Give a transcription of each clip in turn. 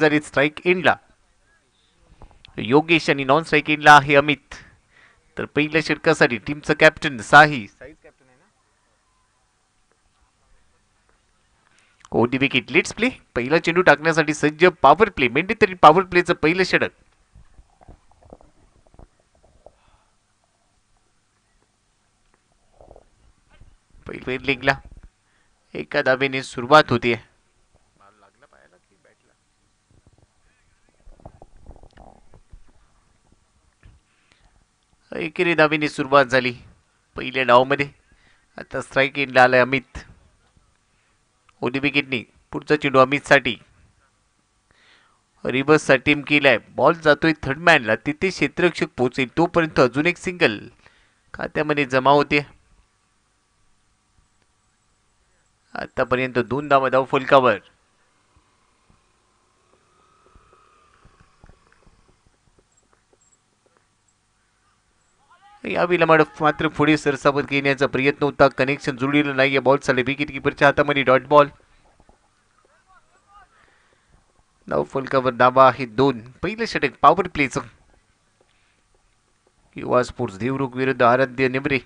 जरी स्ट्राईक एंडला योगेश आणि नॉन स्ट्राईक एंडला आहे अमित. तर पहिल्या षटकासाठी टीमचं captain Sahi Kohli wicket. Let's play. पहिला चेंडू टाकण्यासाठी सज्ज. पॉवर प्ले मेंढेतरी पॉवर प्लेचं पहिलं षटक. पहिल्या लेगला एका धावेने सुरुवात होते. एकेरी धावेने सुरुवात झाली पहिल्या डावमध्ये. आता स्ट्राईक एंडला आलाय अमित. ओली विकेटनी पुढचा चेंडू अमितसाठी. रिव्हर्सचा टीम केलाय. बॉल जातोय थर्डमॅनला. तिथे क्षेत्ररक्षक पोहोचेल तोपर्यंत अजून एक सिंगल खात्यामध्ये जमा होते. आतापर्यंत 2 धाव फलकावर. यावेळेला मात्र पुढे सरसावत घेण्याचा प्रयत्न होता. कनेक्शन जुळलेलं नाहीये. बॉल चालले विकेट किपरच्या हातामध्ये. Dot ball. धाव फलकावर धावा आहे 2. पहिलं षटक पॉवर प्लेचं. युवा स्पोर्ट्स देवरुख विरुद्ध आराध्य निमरे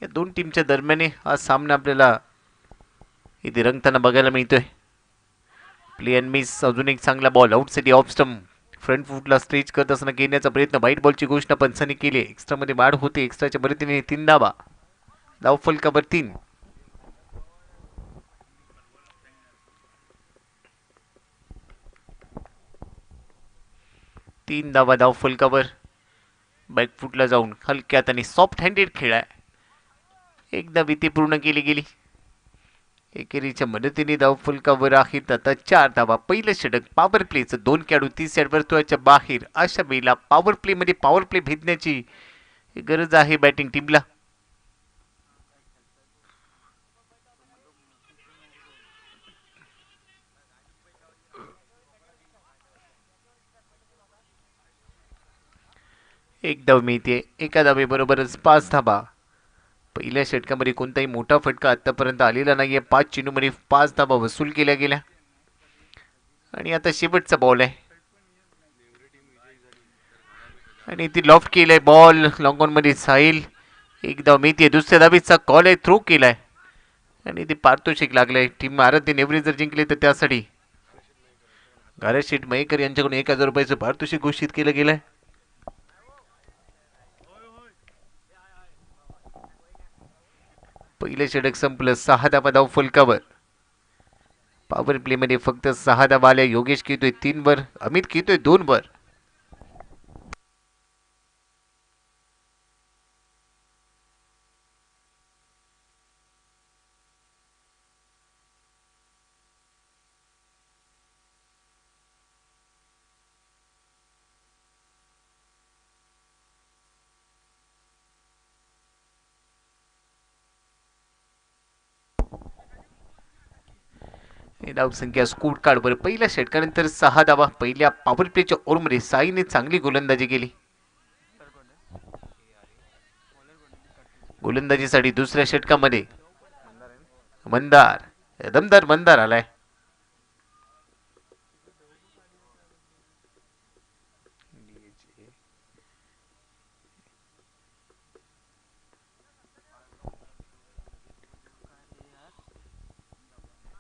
या दोन टीमच्या दरम्यान हा सामना आपल्याला इथे रंगताना बघायला मिळतोय. Play and miss. अजून एक चांगला बॉल आउटसाठी ऑफ स्टंप. फ्रंट फुटला स्ट्रेच करत असताना घेण्याचा प्रयत्न. व्हाईट बॉलची घोषणा पंचांनी केली. एक्स्ट्रामध्ये वाढ होते. एक्स्ट्राच्या मदतीने 3 धावा. धाव फलकावर 3. धावा धाव फलकावर. बॅकफुटला जाऊन हलक्यात आणि सॉफ्ट हँडेड खेळाय. एकदा विती पूर्ण केली गेली. एकेरीच्या मदतीने धाव फलकावर आहेत आता 4 धावा. पहिलं षटक पॉवर प्लेचं. 2 खेळाडू 30 यार्ड वर्तुळाच्या बाहेर. अशा वेळेला पॉवर प्ले मध्ये पॉवर प्ले भेदण्याची गरज आहे बॅटिंग टीमला. एक धाव मिळते. एका धावेबरोबरच 5 धावा. पहिल्या षटकामध्ये कोणताही मोठा फटका आतापर्यंत आलेला नाहीये. 5 चेंडूमध्ये 5 धावा वसूल केल्या गेल्या. आणि आता शेवटचा बॉल आहे आणि ती लॉफ्ट केलाय बॉल. लॉंग ऑन मध्ये साहिल. एक धाव मिळते. दुसऱ्या धावेचा कॉल आहे. थ्रो केलाय आणि ते पारितोषिक लागलंय. टीम आराध्य नेवरे जर जिंकले तर त्यासाठी गारज शेठ मयेकर यांच्याकडून 1000 रुपयाचं पारितोषिक घोषित केलं गेलंय. पहिलं षटक संपलं. 6 धावा धाव फलकावर. पॉवर प्ले मध्ये फक्त 6 धावा आल्या. योगेश खेळतोय 3 वर. अमित खेळतोय 2 वर. धावसंख्या स्कोर कार्डवर पहिल्या षटकानंतर 6 धावा. पहिल्या पॉवर प्लेच्या ओव्हरमध्ये साईने चांगली गोलंदाजी केली. गोलंदाजीसाठी दुसऱ्या षटकामध्ये दमदार मंदार आलाय.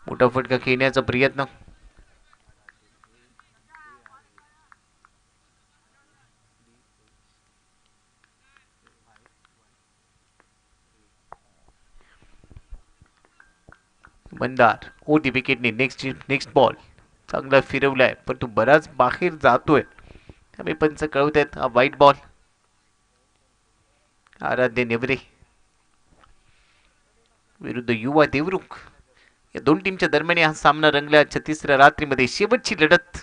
मोठा फटका खेळण्याचा प्रयत्न. मंदार ओटी विकेटने. नेक्स्ट बॉल चांगला फिरवलाय पण तो बराच बाहेर जातोय. आम्ही पंच कळवत आहेत हा व्हाईट बॉल. आराध्य नेवरे विरुद्ध युवा देवरुख या दोन टीमच्या दरम्यान हा सामना रंगला. आजच्या तिसऱ्या रात्रीमध्ये शेवटची लढत.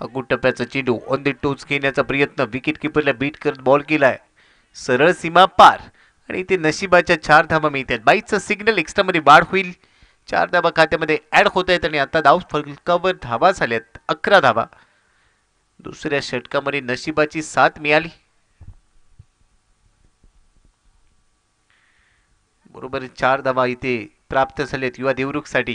अगू टप्प्याचा चेंडू ऑन द टोच घेण्याचा प्रयत्न. विकेट किपरला बीट करत बॉल केलाय. सरळ सीमा पार आणि ते नशिबाच्या 4 धावा मिळतात. 22चा सिग्नल. एक्स्ट्रामध्ये वाढ होईल. 4 धावा खात्यामध्ये ऍड होत आहेत आणि आता धाव फलकावर धावा झाल्यात 11 धावा. दुसऱ्या षटकामध्ये नशिबाची साथ मिळाली. बरोबर 4 धावा इथे प्राप्त झालेत युवा देवरुखसाठी.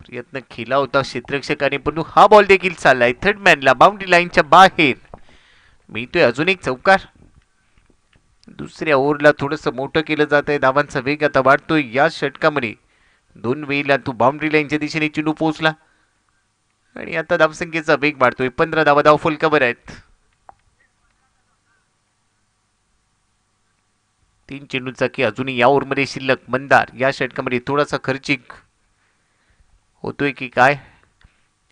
प्रयत्न केला होता क्षेत्ररक्षकाने पण हा बॉल देखील चाललाय थर्ड मॅनला बाउंड्री लाईनच्या बाहेर. मिळतोय अजून एक चौकार. दुसऱ्या ओव्हरला थोडस मोठं केलं जात आहे. धावांचा वेग आता वाढतोय या षटकामध्ये. 2 वेळेला तो बाउंड्री लाईनच्या दिशेने चेंडू पोहोचला आणि आता धावसंख्येचा वेग वाढतोय. 15 धावा धावफल कव्हर आहेत. 3 चेंडूंचा की अजूनही या ओव्हरमध्ये शिल्लक. मंदार या षटकामध्ये थोडासा खर्चिक होतोय की काय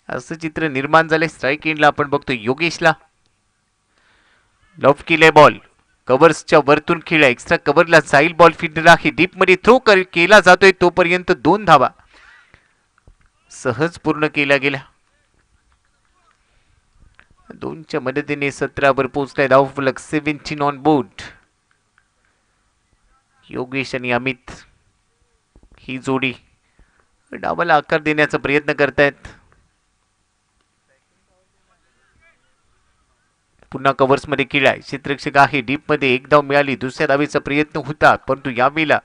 असं चित्र निर्माण झालंय. स्ट्राईक एंडला आपण बघतोय योगेशला. लॉफ्ट केलाय बॉल. कव्हर्सच्या वरतून खेळला. एक्स्ट्रा कव्हरला जाईल बॉल. फील्डर आहे डीप मध्ये थ्रो केला जातोय. तोपर्यंत 2 धावा सहज पूर्ण केल्या गेल्या. 2च्या मदतीने 17 वर पोहोचलाय धावफलक. 17 ऑन बोर्ड. योगेश आणि अमित ही जोडी डावाला आकार देण्याचा प्रयत्न करतायत. पुन्हा कव्हर्स मध्ये खेळाय. क्षेत्ररक्षक आहे डीप मध्ये. एक धाव मिळाली. दुसऱ्या धावेचा प्रयत्न होता परंतु यावेळेला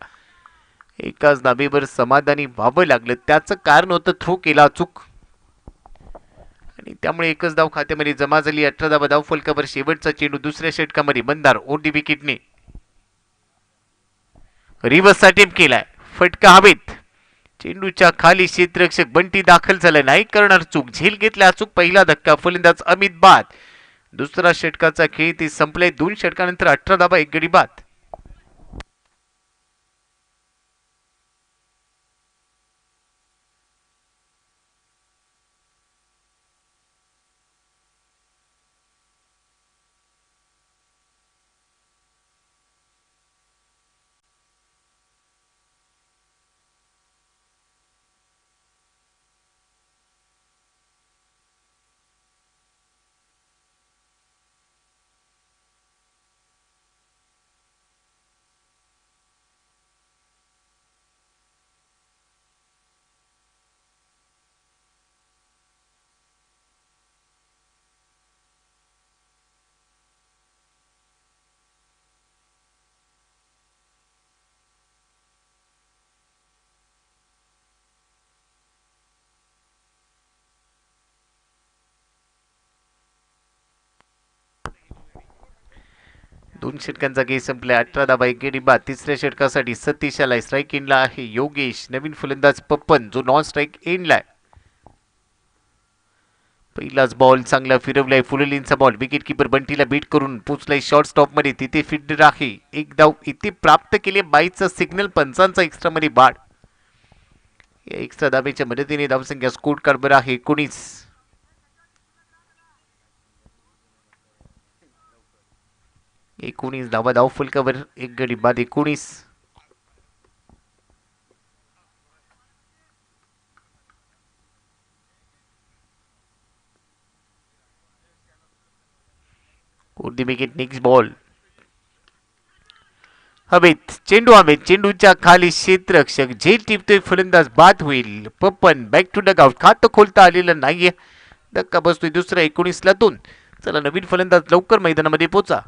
एकाच धावेवर समाधानी व्हावं लागलं. त्याचं कारण होतं थ्रो केला चूक आणि त्यामुळे एकच धाव खात्यामध्ये जमा झाली. 18 धावा धावफलकावर. शेवटचा चेंडू दुसऱ्या षटकामध्ये. मंदार ओढी विकेटने रिव्हर्स अटेम्प्ट केलाय. फटका हवेत. चेंडूच्या खाली क्षेत्ररक्षक बंटी दाखल झाला. नाही करणार चूक. झेल घेतला चूक. पहिला धक्का. फलंदाज अमित बाद. दुसरा षटकाचा खेळ ते संपलाय. 2 षटकानंतर 18 धावा 1 गडी बाद. दोन षटकांचा गेम संपलाय. 18 धावा 1 गडी बाद. तिसऱ्या षटकासाठी सतीश आलाय. स्ट्राईक एंडला आहे योगेश. नवीन फलंदाज पप्पन जो नॉन स्ट्राईक एंडला आहे. पहिलाच बॉल चांगला फिरवलाय. फुललींचा बॉल. विकेट किपर बंटीला बीट करून पोचलाय शॉर्ट स्टॉप मध्ये. तिथे फिल्डर आहे. एक धाव इथे प्राप्त केले. बाईचा सिग्नल. पंचांचा एक्स्ट्रा मध्ये बाद. या एक्स्ट्रा धावेच्या मदतीने धावसंख्या स्कोर कार्डवर आहे 19. 19 धावा धावफलकावर. 1 गडी बाद. 19. कोणती विकेट. नेक्स्ट बॉल हवेत. चेंडू हवेत. चेंडूच्या खाली क्षेत्ररक्षक झेल टिपतोय. फलंदाज बाद होईल. पप्पन बॅक टू डग आउट. खातं खोलता आलेलं नाहीये. धक्का बसतोय. दुसरा 19 ला 2. चला नवीन फलंदाज लवकर मैदानामध्ये पोचा.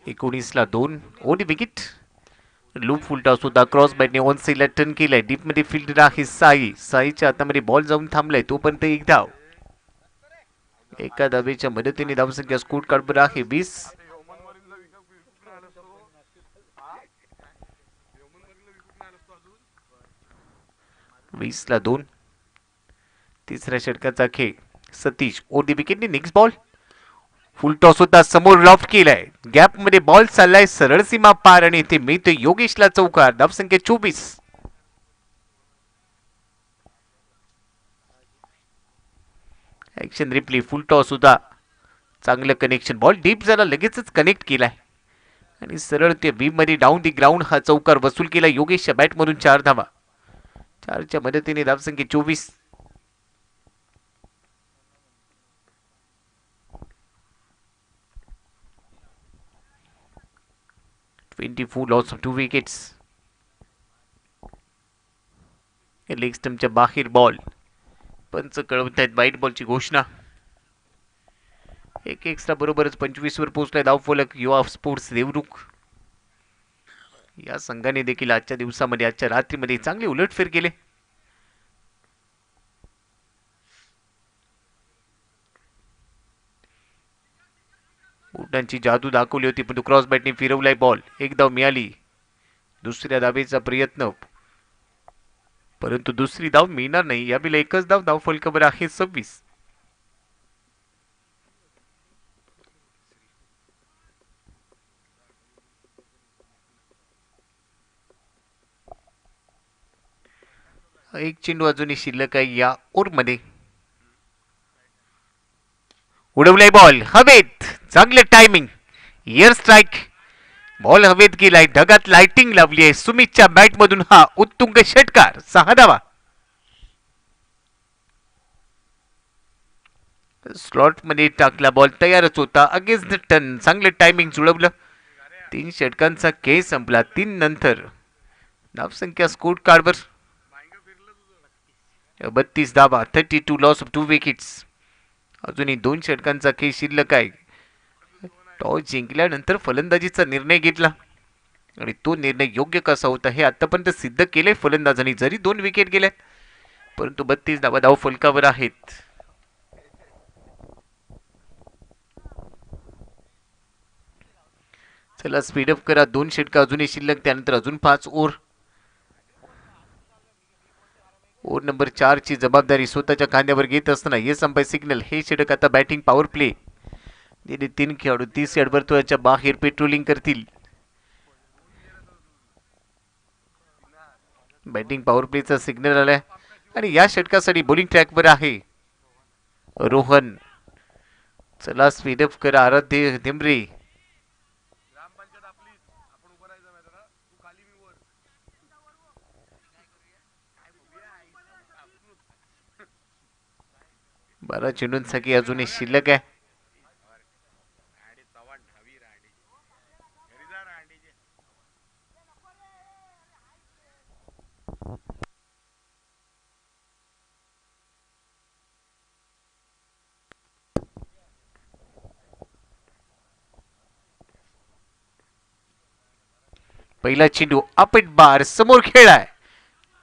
एकोणीसला 2. ओडी विकेट. लूप फुलटा सुद्धा क्रॉस बॅटने ऑन साईडला टर्न केलाय. डीप मध्ये फील्डर आहे साई. साईच्या हातामध्ये बॉल जाऊन थांबलाय. तोपर्यंत एक धाव. एका धावेच्या मदतीने धावसंख्या स्कोर कार्डवर आहे 20. 20ला 2. तिसऱ्या षटकाचा खेळ. सतीश ओडी विकेटने नेक्स्ट बॉल. फुल टॉस होता, समोर लॉफ्ट केलाय, गॅप मध्ये बॉल चाललाय सरळ सीमा पार आणि इथे मिळतोय योगेशला चौकार. धावसंख्या 24. Action replay. फुल टॉस होता, चांगलं कनेक्शन, बॉल डीप झाला, लगेचच कनेक्ट केलाय आणि सरळ ते बीम मध्ये डाऊन दी ग्राउंड हा चौकार वसूल केला योगेशच्या बॅटमधून. 4 धावा. 4च्या मदतीने धावसंख्या 24. 24 लॉस ऑफ 2 विकेट्स. लेग स्टंपच्या बाहेर बॉल. पंच कळवत आहेत वाईट बॉलची घोषणा. एक एक्स्ट्रा बरोबरच 25 वर पोहोचलाय धावफलक युवा स्पोर्ट्स देवरुख. या संघाने देखील आजच्या दिवसामध्ये, आजच्या रात्रीमध्ये चांगले उलटफेर केले. बुटांची जादू दाखवली होती, पण क्रॉस बॅटने फिरवलाय बॉल. एक धाव मिळाली. दुसऱ्या धावेचा प्रयत्न, परंतु दुसरी धाव मिळणार नाही. या बिला एकच धाव. धाव फलकावर आहे 26. एक चेंडू अजूनही शिल्लक आहे या ओव्हरमध्ये. उडवलाय बॉल हवेत, चांगले टायमिंग, एअर स्ट्राईक. बॉल हवेत गेलाय, ढगात लाइटिंग लावली आहे. सुमितच्या बॅट मधून हा उत्तुंग षटकार. 6 धावा. स्लॉट मध्ये टाकला बॉल, तयारच होता. अगेन्स्ट द टन, चांगलं टायमिंग जुळवलं. 3 षटकांचा खेळ संपला. 3 नंतर धावसंख्या स्कोर कार्डवर 32 धावा. 32 लॉस ऑफ 2 विकेट्स. अजूनही 2 षटकांचा खेळ शिल्लक आहे. टॉस जिंकल्यानंतर फलंदाजीचा निर्णय घेतला आणि तो निर्णय योग्य कसा होता हे आतापर्यंत सिद्ध केले फलंदाजांनी. जरी 2 विकेट गेल्यात, परंतु 32 धावा धाव फलकावर आहेत. चला स्पीडअप करा. 2 षटक अजूनही शिल्लक, त्यानंतर अजून 5 ओव्हर. ओव्हर नंबर 4 ची जबाबदारी स्वतःच्या खांद्यावर घेत असताना येस अंपायर सिग्नल. हे षटक आता बॅटिंग पॉवर प्ले. 3 खेळाडू 30 यार्ड वर्तुळाच्या बाहेर पेट्रोलिंग करतील. बॅटिंग पॉवर प्लेचा सिग्नल आलाय आणि या षटकासाठी बॉलिंग ट्रॅकवर आहे रोहन. चला स्पीडअप करा आराध्य धेंबरे. बारा चेंडूंसाठी अजूनही शिल्लक आहे. पहिला चेंडू अपिट बार समोर खेळाय.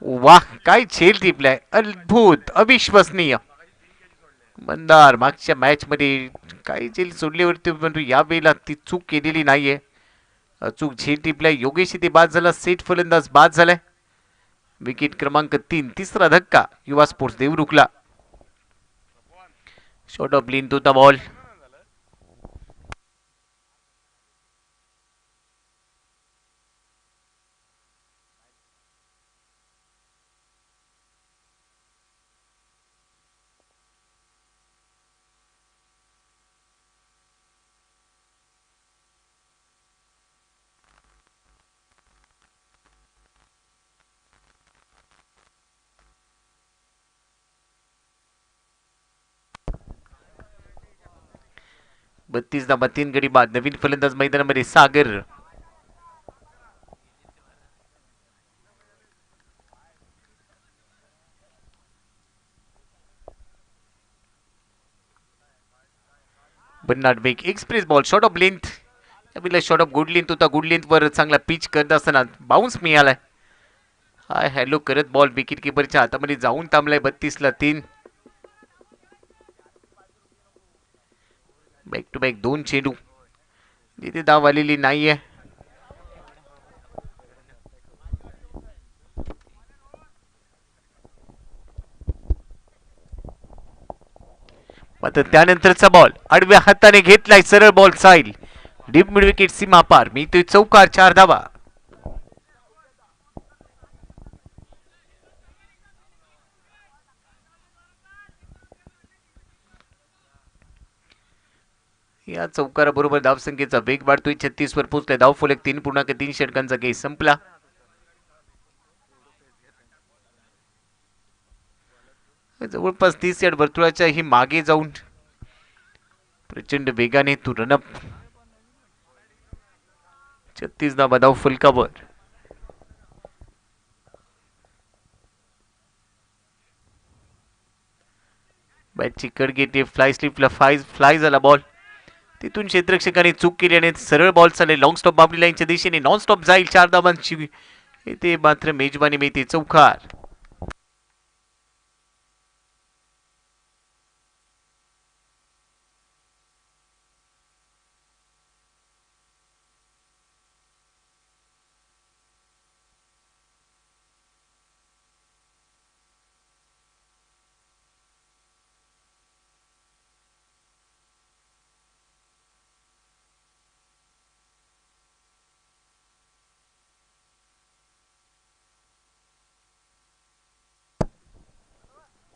वाह, काय झेल टिपलाय, अद्भुत, अविश्वसनीय. मंदार मागच्या मॅच मध्ये काही झेल सोडली होती, परंतु या वेळेला ती चूक केलेली नाहीये. अचूक झेल टिपलाय. योगेश इथे बाद झाला, सेट फलंदाज बाद झालाय. विकेट क्रमांक 3. तिसरा धक्का युवा स्पोर्ट्स देवरुखला. शॉर्ट ऑफ लेंथ होता बॉल. बत्तीस धावा 3 गडी बाद. नवीन फलंदाज मैदानामध्ये Sagar. Bernard Beck express ball, short of length. यावेळेला शॉर्ट ऑफ गुड लेंथ होता. गुड लेंथ वर चांगला पिच करत असताना बाउन्स मिळालाय. हाय हॅलो करत बॉल विकेट किपरच्या हातामध्ये जाऊन थांबलाय. 32ला 3. बॅक टू बॅक 2 चेंडू. तिथे धाव आलेली नाहीये. मात्र त्यानंतरचा बॉल आडव्या हाताने घेतलाय, सरळ बॉल साईल डीप मिड विकेट सीमा पार, मी तो चौकार, 4 धावा. या चौकाराबरोबर धावसंख्येचा वेग वाढतोय, 36 वर पोहोचलाय. धावफलक 3.3 षटकांचा गेम संपला. जवळपास 30 यार्ड वर्तुळाच्या ही मागे जाऊन प्रचंड वेगाने तो रनअप, 36 धावा धावफलकावर. बॅटची कड घेते, फ्लाय स्लिपला फ्लाय झाला बॉल. तिथून क्षेत्ररक्षकाने चूक केली आणि सरळ बॉल चालले लॉंग स्टॉप बाउंड्री लाईनच्या दिशेने, नॉन स्टॉप जाईल, 4 धावांची येथे मात्र मेजबानी मिळते, चौकार.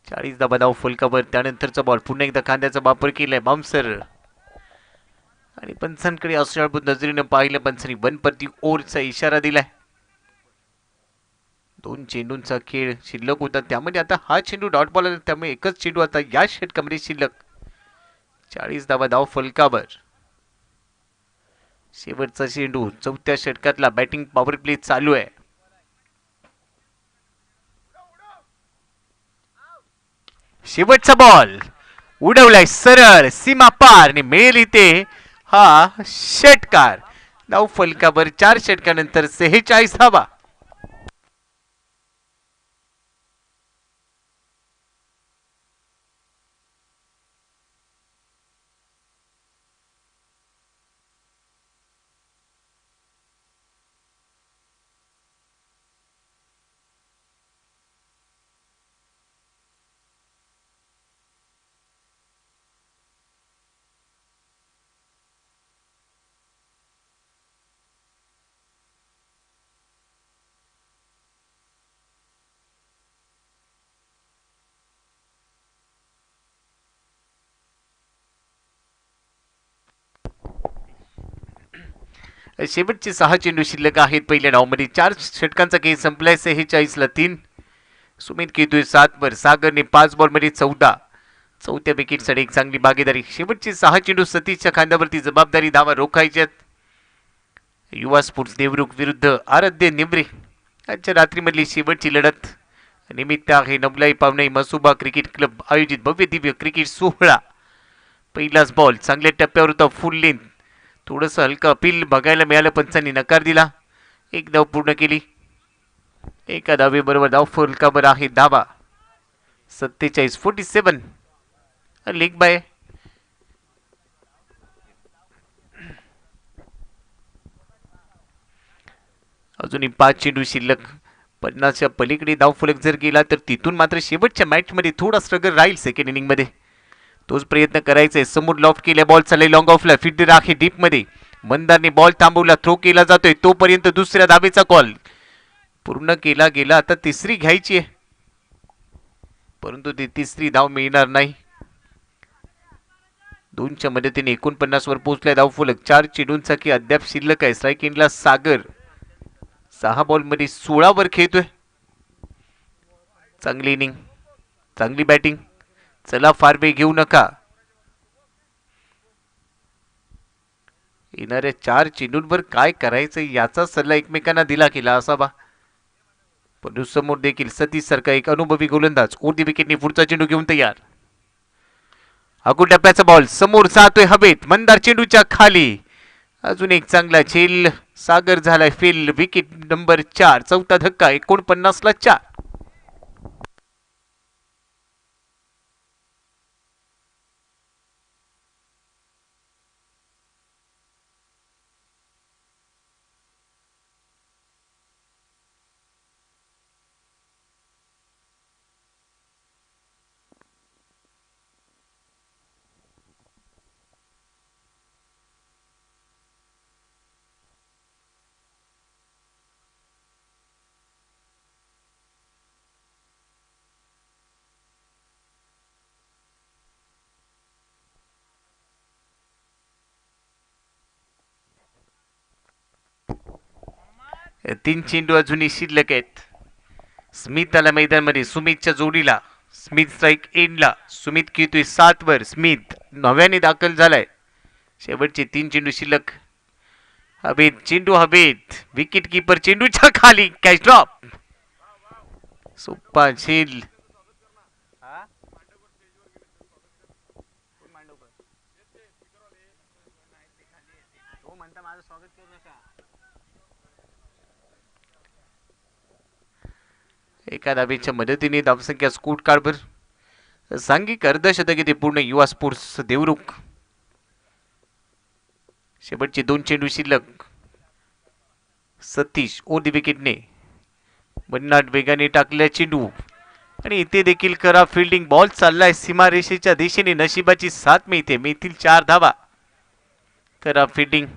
40 धावा धावफलकावर. त्यानंतरचा बॉल पुन्हा एकदा खांद्याचा वापर केलाय, बाउन्सर आणि पंचांकडे अशाळभूत नजरेनं पाहिलं. पंचांनी वन प्रति ओव्हरचा इशारा दिलाय. 2 चेंडूंचा खेळ शिल्लक होता, त्यामध्ये आता हा चेंडू डॉट बॉल आला, त्यामुळे एकच चेंडू आता या षटकामध्ये शिल्लक. 40 धावा धावफलकावर. शेवटचा चेंडू, चौथ्या षटकातला बॅटिंग पॉवर प्ले चालू आहे. शेवटचा बॉल उडवलाय सरळ सीमा पार आणि मिळेल इथे हा षटकार. धावफलकावर 4 षटकानंतर 46 धावा. शेवटचे 6 चेंडू शिल्लक आहेत पहिल्या डावमध्ये. 4 षटकांचा खेळ संपलाय, 46 ला 3. सुमित खेळतोय 7 वर, सागरने 5 बॉलमध्ये 14. चौथ्या विकेटसाठी एक चांगली भागीदारी. शेवटचे 6 चेंडू सतीशच्या खांद्यावरती जबाबदारी, धावा रोखायच्यात. युवा स्पोर्ट्स देवरुख विरुद्ध आराध्य निमरे आजच्या रात्रीमधली शेवटची लढत. निमित्त आहे नवलाई पावनाई मसुबा क्रिकेट क्लब आयोजित भव्य दिव्य क्रिकेट सोहळा. पहिलाच बॉल चांगल्या टप्प्यावर होता, फुल लेंथ, थोडंसं हलकं अपील बघायला मिळालं, पंचांनी नकार दिला. एक धाव पूर्ण केली. एका धावेबरोबर धावफलकावर आहे धावा 47 लेग बाय. अजूनही 5 चेंडू शिल्लक. 50च्या पलीकडे धावफलक जर गेला तर तिथून मात्र शेवटच्या मॅचमध्ये थोडा स्ट्रगल राहील सेकंड इनिंगमध्ये. तोच प्रयत्न करायचा आहे. समोर लॉफ्ट केल्या, बॉल चालले लॉंग ऑफला, फील्डर आहे डीप मध्ये. मंदारने बॉल थांबवला, थ्रो केला जातोय, तोपर्यंत दुसऱ्या धावेचा कॉल पूर्ण केला गेला. आता तिसरी घ्यायची आहे, परंतु ती तिसरी धाव मिळणार नाही. 2च्या मदतीने 49 वर पोहोचलाय धावफलक. 4 चेंडूंचा की अद्याप शिल्लक आहे. स्ट्राईक एंडला सागर 6 बॉलमध्ये 16 वर खेळतोय. चांगली इनिंग, चांगली बॅटिंग. चला फार वेळ घेऊ नका. येणाऱ्या 4 चेंडूंवर काय करायचं याचा सल्ला एकमेकांना दिला गेला असावा. पण समोर देखील सतीश सारखा एक अनुभवी गोलंदाज उर्दी विकेटने पुढचा चेंडू घेऊन तयार. अगो टप्प्याचा बॉल समोर जातोय हवेत, मंदार चेंडूच्या खाली. अजून एक चांगला झेल, सागर झालाय फेल. विकेट नंबर 4, चौथा धक्का, 49 ला 4. तीन चेंडू अजूनही शिल्लक आहेत. स्मिथ आला मैदानामध्ये सुमितच्या जोडीला. स्मिथ स्ट्राईक एंडला. सुमित खेळतोय 7 वर. स्मिथ नव्याने दाखल झालाय. शेवटचे 3 चेंडू शिल्लक. हवेत चेंडू हवेत. विकेट किपर चेंडूच्या खाली. Catch drop. सोप्पा झेल. एका धावेच्या मदतीने धावसंख्या स्कूट कार्डवर सांघिक अर्धशतक येथे पूर्ण. युवा स्पोर्ट्स देवरुख. शेवटचे 2 चेंडू शिल्लक. सतीश ओर विकेटने बन्नाट वेगाने टाकल्या चेंडू आणि इथे देखील करा फिल्डिंग. बॉल चाललाय सीमारेषेच्या दिशेने. नशिबाची साथ मिळते. मिळतील 4 धावा. करा फिल्डिंग.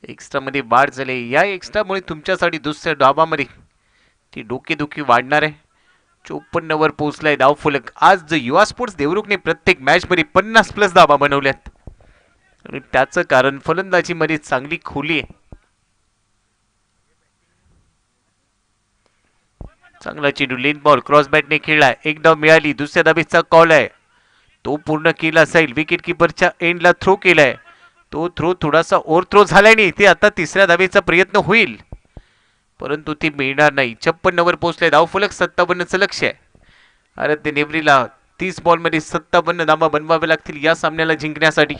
एक्स्ट्रा मध्ये वाढ झाली. या एक्स्ट्रामुळे तुमच्यासाठी दुसऱ्या डावामध्ये ती डोकेदुखी वाढणार आहे. 54 वर पोहोचलाय धावफलक. आज युवा स्पोर्ट्स देवरुखने प्रत्येक मॅच मध्ये 50 प्लस धावा बनवल्यात आणि त्याचं कारण फलंदाजीमध्ये चांगली खोली आहे. चांगला चेंडू लेन बॉल क्रॉस बॅटने खेळलाय. एक धाव मिळाली. दुसऱ्या धावेचा कॉल आहे. तो पूर्ण केला जाईल. विकेट किपरच्या एंडला थ्रो केलाय. तो थ्रो थोडासा ओव्हर थ्रो झालाय आणि इथे आता तिसऱ्या धावेचा प्रयत्न होईल परंतु ती मिळणार नाही. 56 वर पोहोचले. धावफलक 57चं लक्ष आहे. आराध्य नेवरीला 30 बॉलमध्ये 57 धावा बनवाव्या लागतील या सामन्याला जिंकण्यासाठी.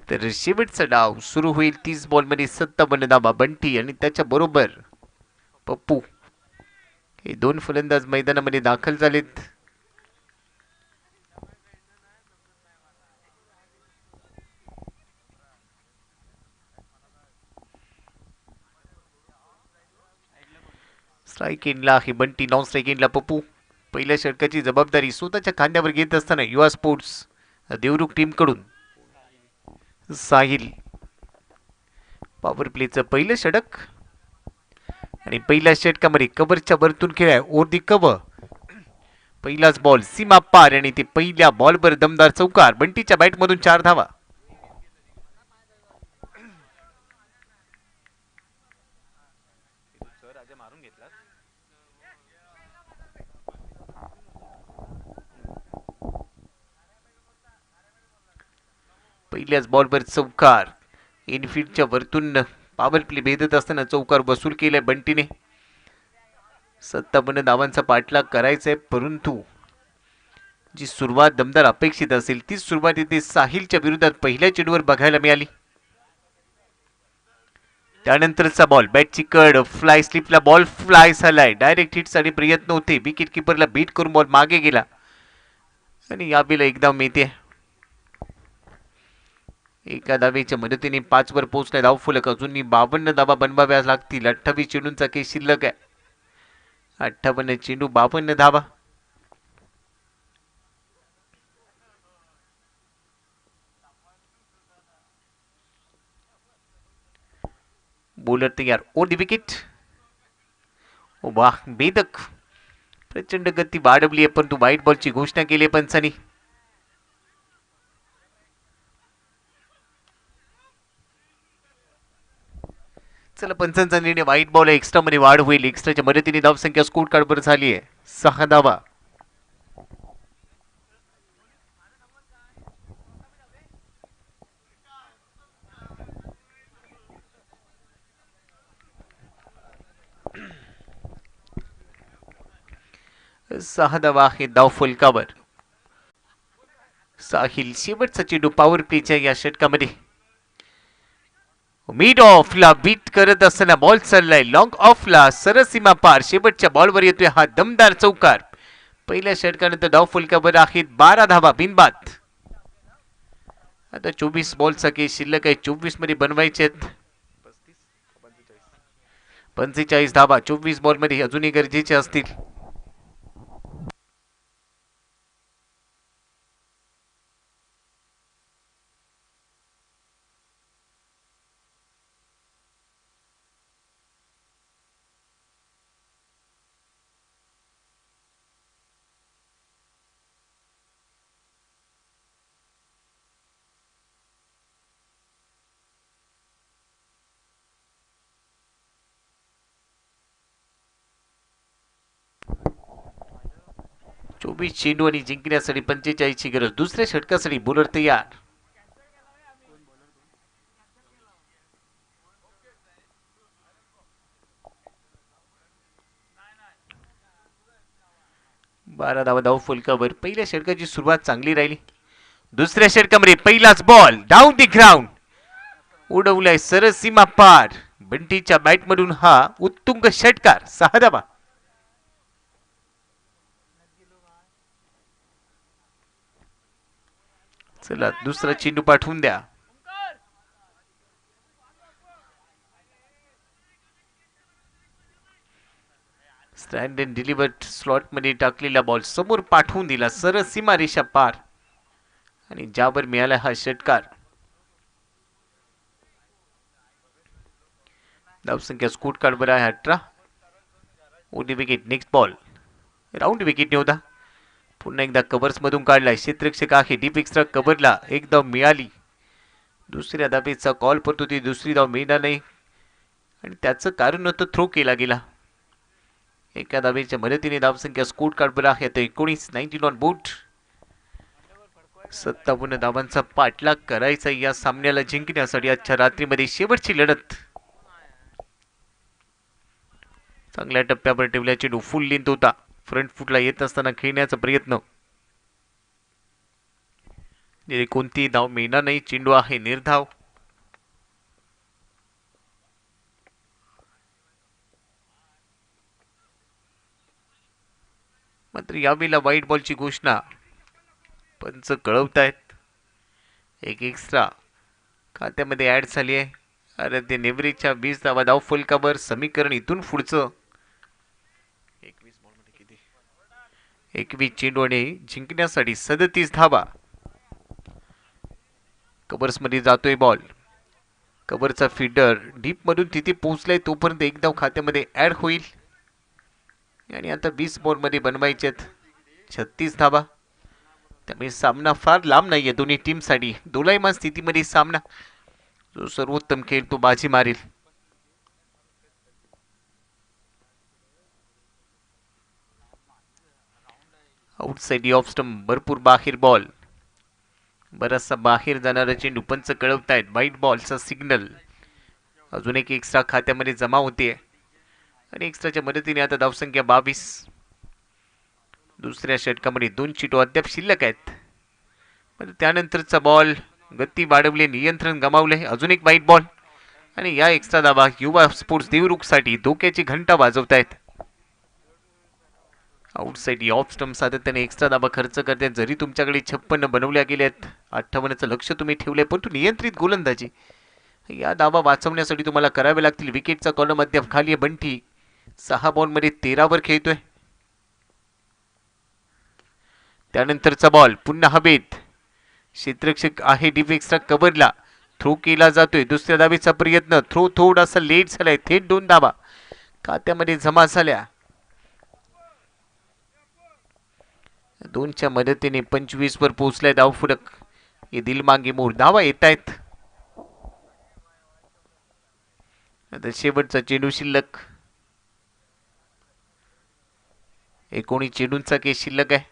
तर शेवटचा डाव सुरू होईल 30 बॉलमध्ये 57 धावा. बंटी आणि त्याच्या बरोबर पप्पू हे दोन फलंदाज मैदानामध्ये दाखल झालेत. स्ट्राईक इनला आहे बंटी, नॉन स्ट्राईक इनला पप्पू. पहिल्या षटकाची जबाबदारी स्वतःच्या खांद्यावर घेत असताना युवा स्पोर्ट्स देवरुख टीमकडून साहिल. पॉवर प्लेचं पहिलं षटक आणि पहिल्या षटकामध्ये कव्हरच्या वरतून खेळाय ओर दी कव्हर. पहिलाच बॉल सीमा पार आणि ते पहिल्या बॉलवर दमदार चौकार. बंटीच्या बॅटमधून 4 धावा. पहिल्याच बॉलवर चौकार. इनफिल्डच्या वरतून पॉवर प्ले भेदत असताना चौकार वसूल केलाय बंटीने. 57 धावांचा पाठलाग करायचा आहे, परंतु जी सुरुवात दमदार अपेक्षित असेल ती सुरुवात इथे साहिलच्या विरोधात पहिल्या चेंडूवर बघायला मिळाली. त्यानंतरचा बॉल बॅटची कड फ्लाय स्लिपला बॉल फ्लाय झालाय. डायरेक्ट हिटसाठी प्रयत्न होते. विकेट किपरला बीट करून बॉल मागे गेला आणि यावेळेला एकदा मिळते. एका धावेच्या मदतीने 5 वर पोहोचलाय धावफलक. अजूनही 52 धावा बनवाव्या लागतील. 28 चेंडूंचा केस शिल्लक आहे. 58 चेंडू 52 धावा. बॉलर तयार ओर दी विकेट. वाह, बेदक. प्रचंड गती वाढवली आहे, परंतु व्हाईट बॉलची घोषणा केली पंचांनी. चला, पंचांचा निर्णय व्हाईट बॉल एक्स्ट्रा मध्ये वाढ होईल. एक्स्ट्राच्या मदतीने धावसंख्या स्कोर कार्डवर झाली आहे 6 धावा. आहे धाव फलकावर. साहिल शेवटचा चेंडू पॉवर प्लेच्या या षटकामध्ये मिड ऑफला बीट करत असताना बॉल चाललाय लॉंग ऑफला सरसीमा पार. शेवटच्या बॉलवर येतोय हा दमदार चौकार. पहिल्या षटकानंतर धाव फलकावर आहेत 12 धावा बिनबाद. आता 24 बॉलचा केस शिल्लक आहे. 24 मध्ये बनवायचे आहेत 45 धावा. 24 बॉल मध्ये अजूनही गरजेचे असतील. चेंडू आणि जिंकण्यासाठी 45 ची गरज. दुसऱ्या षटकासाठी बॉलर तयार. बारा धावा धाव फलकावर. पहिल्या षटकाची सुरुवात चांगली राहिली. दुसऱ्या षटकामध्ये पहिलाच बॉल डाऊन दी ग्राउंड उडवलाय सरळ सीमा पार. बंटीच्या बॅटमधून हा उत्तुंग षटकार. 6 धावा. चला, दुसरा चेंडू पाठवून द्या. स्टँड अँड डिलिव्हर्ड स्लॉट मध्ये टाकलेला बॉल समोर पाठवून दिला सरळ सीमा रेषा पार आणि ज्यावर मिळाला हा षटकार. धावसंख्या स्कोर कार्डवर आहे 18. ओडी wicket. Next ball round wicket होता. पुन्हा एकदा कव्हर्स मधून काढलाय. क्षेत्ररक्षक आहे डीप एक्स्ट्रा कव्हरला एक धाव मिळाली. दुसऱ्या धावेचा कॉल परंतु ती दुसरी धाव मिळणार नाही आणि त्याचं कारण होतं थ्रो केला गेला. एका धावेच्या मदतीने धावसंख्या स्कोर कार्डवर आहे 19. 19 ऑन बोर्ड. 57 धावांचा पाठलाग करायचा या सामन्याला जिंकण्यासाठी. आजच्या रात्रीमध्ये शेवटची लढत. चांगल्या टप्प्यावर ठेवल्या चेंडू फुल लेंथ होता. फ्रंट फुटला येत असताना खेळण्याचा प्रयत्न. कोणतीही धाव मिळणार नाही. चेंडू आहे निर्धाव. मात्र यावेळेला व्हाईट बॉलची घोषणा पंच कळवतायत. एक एक्स्ट्रा खात्यामध्ये ऍड झाली आहे. आराध्य नेवरेच्या 20 धावा धाव फलकावर. समीकरण इथून पुढचं 21 चेंडू आणि जिंकण्यासाठी 37 धावा. कव्हर्समध्ये जातोय बॉल. कव्हरचा फीडर डीप मधून तिथे पोहोचलाय तोपर्यंत एक धाव खात्यामध्ये ऍड होईल. आणि आता 20 बॉलमध्ये बनवायच्यात 36 धावा. त्यामुळे सामना फार लांब नाहीये दोन्ही टीमसाठी. दोलायमान स्थितीमध्ये सामना. जो सर्वोत्तम खेळ तो बाजी मारेल. आउटसाइड ऑफ स्टंप भरपूर बाहेर बॉल. बराचसा बाहेर जाणारा चेंडू पंच कळवतायत. व्हाईट बॉलचा सिग्नल. अजून एक एक्स्ट्रा खात्यामध्ये जमा होते आणि एक्स्ट्राच्या मदतीने आता धावसंख्या 22. दुसऱ्या षटकामध्ये 2 चेंडू अद्याप शिल्लक आहेत. त्यानंतरचा बॉल गती वाढवले, नियंत्रण गमावले. अजून एक व्हाईट बॉल आणि या एक्स्ट्रा धावा युवा स्पोर्ट्स देवरुखसाठी धोक्याची घंटा वाजवतायत. आउटसाइड ऑफ स्टंप सातत्याने एक्स्ट्रा धावा खर्च करतात. जरी तुमच्याकडे 56 बनवल्या गेल्यात, 58चं लक्ष तुम्ही ठेवलंय, परंतु नियंत्रित गोलंदाजी. या धावा वाचवण्यासाठी तुम्हाला करावे लागतील. विकेटचा कॉलम अद्याप खाली आहे. बंटी 6 बॉलमध्ये 13 वर खेळतोय. त्यानंतरचा बॉल पुन्हा हवेत. क्षेत्ररक्षक आहे डीप एक्स्ट्रा कव्हरला. थ्रो केला जातोय. दुसऱ्या धावेचा प्रयत्न. थ्रो थोडासा लेट झालाय. थेट 2 धावा खात्यामध्ये जमा झाल्या. 2च्या मदतीने 25 वर पोहोचलाय धाव फरक. हे दिलमागे मोर धावा येत आहेत. आता शेवटचा चेंडू शिल्लक. 19 चेंडूंचा केस शिल्लक आहे.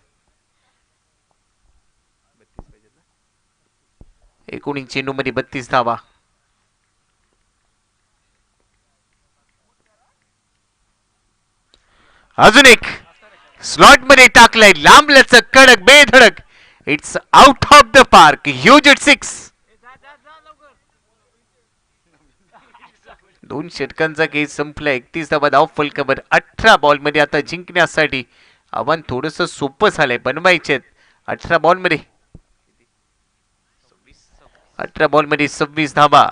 19 चेंडूमध्ये 32 धावा. अजून एक स्लॉट मध्ये टाकलाय. लांब लचक कडक बेधडक. It's out of the park. Huge it 6. 2 षटकांचा केस संपला. 31 धावा धाव फलकावर. 18 बॉल मध्ये आता जिंकण्यासाठी आव्हान थोडस सोपं झालंय. बनवायचे 18 बॉल मध्ये 26 धावा.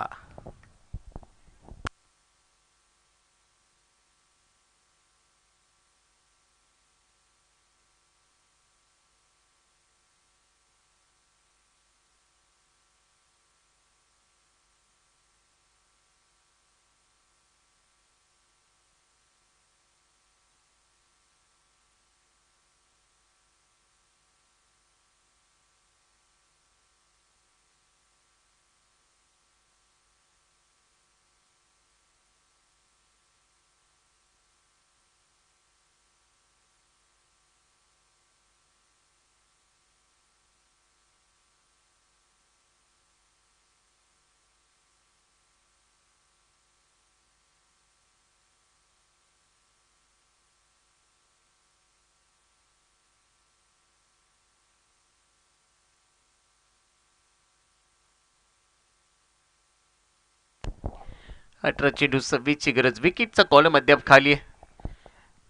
अठरा चेंडू 26 ची गरज. विकेटचा कॉलम अद्याप खाली आहे.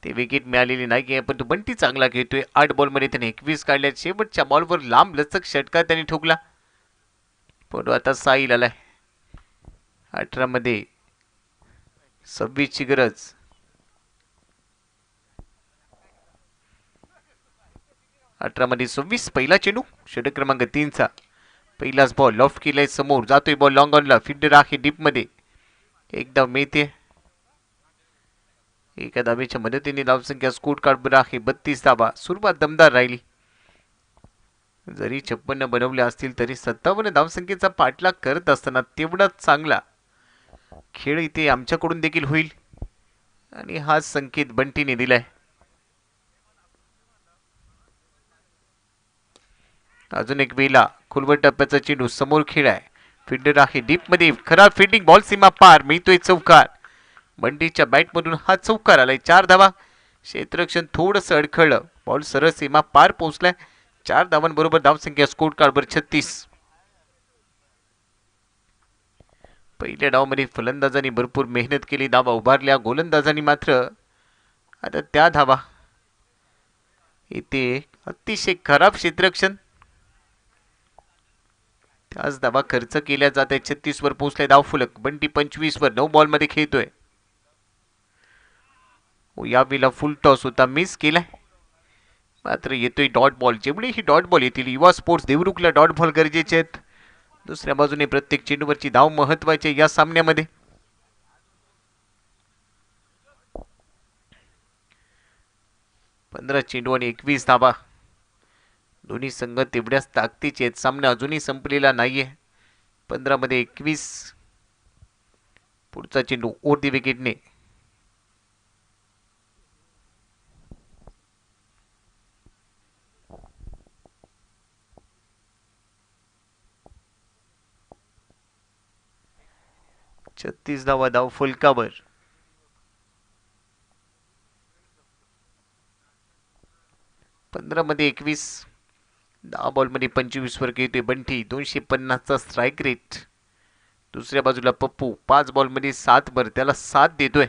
ते विकेट मिळालेली नाही पण तो बंटी चांगला खेळतोय. 8 बॉल मध्ये त्याने 21 काढल्या. शेवटच्या बॉलवर लांब लचक षटकार त्याने ठोकला. पण आता साईल आलाय. 18 मध्ये 26 ची गरज. मध्ये 26. पहिला चेंडू षटक क्रमांक 3 चा. पहिलाच बॉल लॉफ्ट केलाय समोर. जातोय बॉल लॉंग ऑनला. फिल्डर आहे डीप मध्ये. एकदा मिळते. एका धावेच्या मदतीने धावसंख्या स्कोर कार्डवर आहे 32 धावा. सुरुवात दमदार राहिली. जरी 56 बनवले असतील तरी 57 धावसंख्येचा पाठलाग करत असताना तेवढाच चांगला खेळ इथे आमच्याकडून देखील होईल आणि हा संकेत बंटीने दिलाय. अजून एक वेळा खोलवर टप्प्याचा चेंडू समोर खेळाय. फिल्डर आहे डीप मध्ये. खराब फिल्डिंग. बॉल सीमा पार. मिळतोय चौकार. बंटीच्या बॅट मधून हा चौकार आलाय. 4 धावा. क्षेत्ररक्षण थोडस अडखळलं. बॉल सरळ सीमा पार पोहोचलाय. 4 धावांबरोबर धावसंख्या स्कोर कार्डवर 36. पहिल्या डावामध्ये फलंदाजांनी भरपूर मेहनत केली, धावा उभारल्या. गोलंदाजांनी मात्र आता त्या धावा इथे अतिशय खराब क्षेत्ररक्षण, त्याच धावा खर्च केल्या जात आहेत. 36 वर पोहोचलाय धावफलक. बंटी 25 वर 9 बॉल मध्ये खेळतोय. यावेळेला फुल टॉस होता, मिस केलाय. मात्र येतोय डॉट बॉल. जेवढेही डॉट बॉल येतील युवा स्पोर्ट्स देवरुखला डॉट बॉल गरजेचे आहेत. दुसऱ्या बाजूने प्रत्येक चेंडूवरची धाव महत्वाची या सामन्यामध्ये. पंधरा चेंडू आणि 21 धावा. दोन्ही संघ तेवढ्याच ताकदीचे आहेत. सामना अजूनही संपलेला नाहीये. 15 मध्ये 21. पुढचा चेंडू ओव्हर दी विकेटने. छत्तीस धावा धाव फलकावर. पंधरा मध्ये 21. 10 बॉल मध्ये 25 वर खेळतोय बंटी. 250चा strike rate. दुसऱ्या बाजूला पप्पू 5 बॉल मध्ये 7 वर, त्याला 7 देतोय.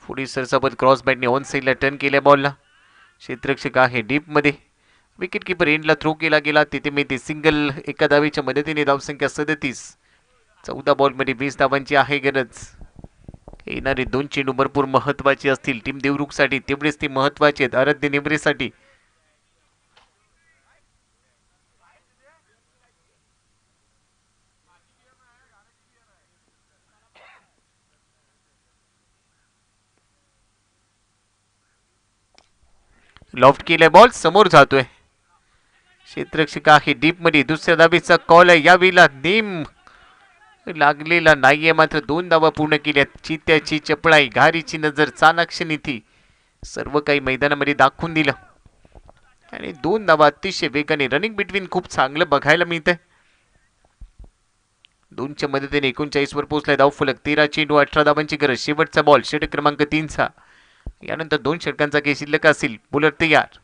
पुढे सरसाबत क्रॉस बॅटने ऑन साइडला टर्न केल्या बॉलला. क्षेत्ररक्षक आहे डीप मध्ये. विकेट किपर एंडला थ्रो केला गेला, तिथे मी ते सिंगल एका धावेच्या मदतीने धावसंख्या 37. 14 बॉल मध्ये 20 धावांची आहे गरज. येणारे 2 चेंडू भरपूर महत्वाचे असतील टीम देवरुखसाठी, तेवढेच ते महत्वाचे आहेत आराध्य निमरेसाठी. लॉफ्ट केलाय बॉल, समोर जातोय. क्षेत्ररक्षक आहे डीप मध्ये. दुसऱ्या धावेचा कॉल आहे. यावेळेला नेम लागलेला नाहीये, मात्र 2 धावा पूर्ण केल्या. चित्याची चपळाई, घारीची नजर, चाणाक्ष नीती सर्व काही मैदानामध्ये दाखवून दिलं आणि 2 धावा अतिशय वेगाने. रनिंग बिटवीन खूप चांगलं बघायला मिळतंय. 2च्या मदतीने 39 वर पोहोचलाय धावफलक. 13 चेंडू 18 धावांची गरज. शेवटचा बॉल षटक क्रमांक 3चा. यानंतर 2 षटकांचा खेळ शिल्लक असेल. बॉलर तयार.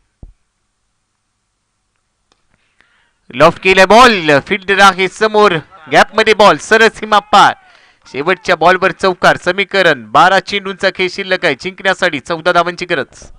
लॉफ्ट केलाय बॉल, फिल्डर आहे समोर. गॅप मध्ये बॉल, सरळ सीमा पार. शेवटच्या बॉलवर चौकार. समीकरण 12 चेंडूंचा खेळ शिल्लक आहे. जिंकण्यासाठी 14 धावांची गरज.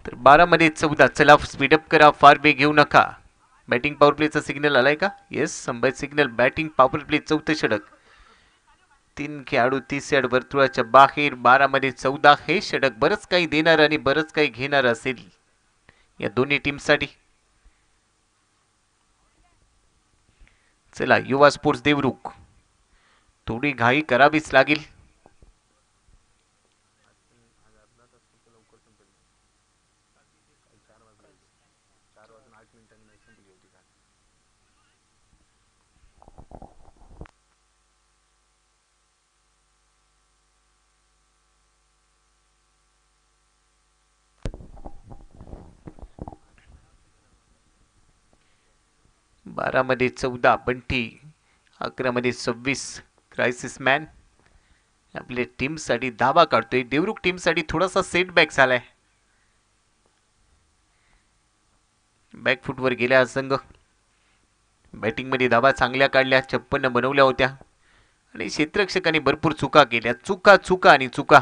तर 12 मध्ये 14. चला स्पीडअप करा, फार वेग घेऊ नका. बॅटिंग पॉवर प्लेचा सिग्नल आलाय का? Yes, Sambhaji signal. Batting power play 4थं षटक. 3 खेळाडू 30 यार्ड वर्तुळाच्या बाहेर. 12 मध्ये 14. हे षटक बरंच काही देणार आणि बरंच काही घेणार असेल या दोन्ही टीमसाठी. चला युवा स्पोर्ट्स देवरुख, थोडी घाई करावीच लागेल. बारा मध्ये 14 बंटी. 11 मध्ये 26 क्रायसिस मॅन. आपल्या टीमसाठी धावा काढतोय. देवरुख टीमसाठी थोडासा सेटबॅक झालाय. बॅकफुटवर गेला संघ. बॅटिंगमध्ये धावा चांगल्या काढल्या, 56 बनवल्या होत्या. आणि क्षेत्ररक्षकांनी भरपूर चुका केल्या, चुका आणि चुका.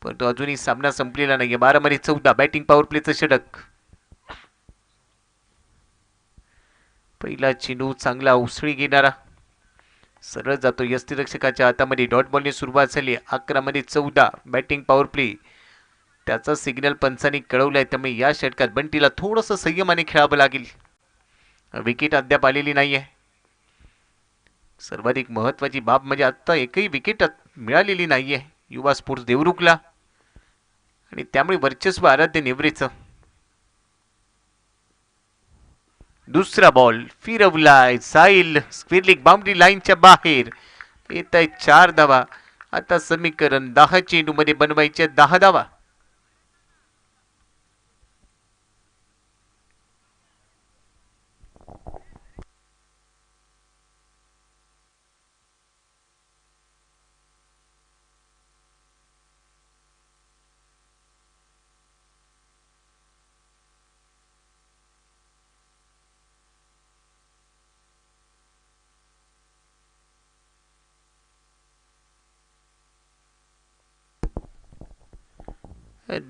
परंतु अजूनही सामना संपलेला नाहीये. 12 बॅटिंग पॉवर प्लेचं षटक. पहिला चेंडू चांगला उसळी घेणारा सरळ जातो यष्टीरक्षकाच्या हातामध्ये. डॉट बॉलने सुरुवात झाली. 11 बॅटिंग पॉवर प्ले. त्याचा सिग्नल पंचांनी कळवलाय, त्यामुळे या षटकात बंटीला थोडंसं संयमाने खेळावं लागेल. विकेट अद्याप आलेली नाहीये. सर्वाधिक महत्वाची बाब म्हणजे आता एकही विकेट मिळालेली नाहीये युवा स्पोर्ट्स देवरुखला, आणि त्यामुळे वर्चस्व आराध्य नेवरेचं. दुसरा बॉल फिरवलाय, जाईल स्क्वेअर लेग बाउंड्री लाईनच्या बाहेर. येत आहे 4 धावा. आता समीकरण 10 चेंडू मध्ये बनवायचे 10 धावा.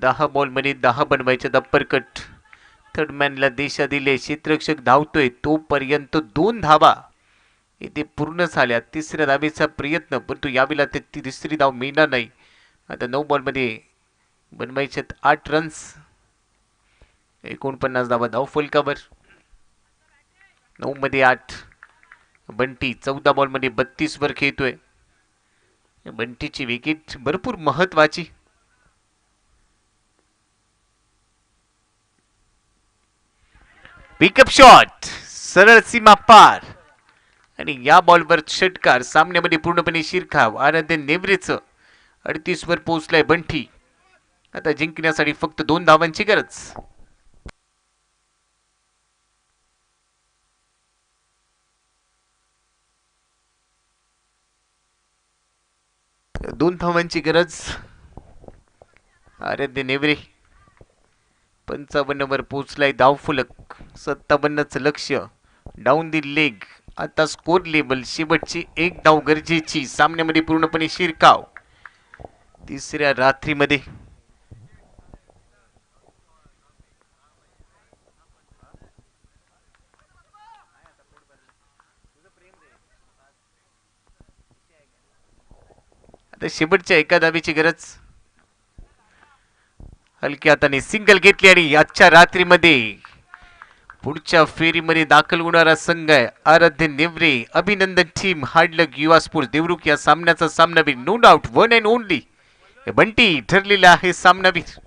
दहा बॉल मध्ये 10 बनवायचे. अप्परकट थर्डमॅनला दिशा दिले. क्षेत्ररक्षक धावतोय तोपर्यंत 2 धावा इथे पूर्ण झाल्या. तिसऱ्या धावेचा प्रयत्न, परंतु यावेळेला ते तिसरी धाव मिळणार नाही. आता 9 बॉल मध्ये बनवायचे 8 रन्स. 49 धावा धाव फलकावर. 9 मध्ये 8. बंटी 14 बॉल मध्ये 32 वर खेळतोय. बंटीची विकेट भरपूर महत्वाची. पिकअप शॉट सरळ सीमा पार, आणि या बॉलवर षटकार. सामन्यामध्ये पूर्णपणे शिरखाव. आराध्य नेवरेचं 38 वर पोहोचलाय बंटी. आता जिंकण्यासाठी फक्त 2 धावांची गरज. 2 धावांची गरज. आराध्य नेवरे 55 वर पोहोचलाय धावफलक. 57च लक्ष्य. Down the leg. आता स्कोर लेबल. शेवटची 1 धाव गरजेची. सामन्यामध्ये पूर्णपणे शिरकाव. तिसऱ्या रात्रीमध्ये आता शेवटच्या 1 धावेची गरज. हलक्या हाताने सिंगल घेतली, आणि आजच्या रात्रीमध्ये पुढच्या फेरीमध्ये दाखल होणारा संघ आहे आराध्य नेवरे. अभिनंदन टीम. हार्ड लक युवा स्पोर्ट्स देवरुख. या सामन्याचा सामनावीर no doubt one and only Bunty ठरलेला आहे सामनावीर.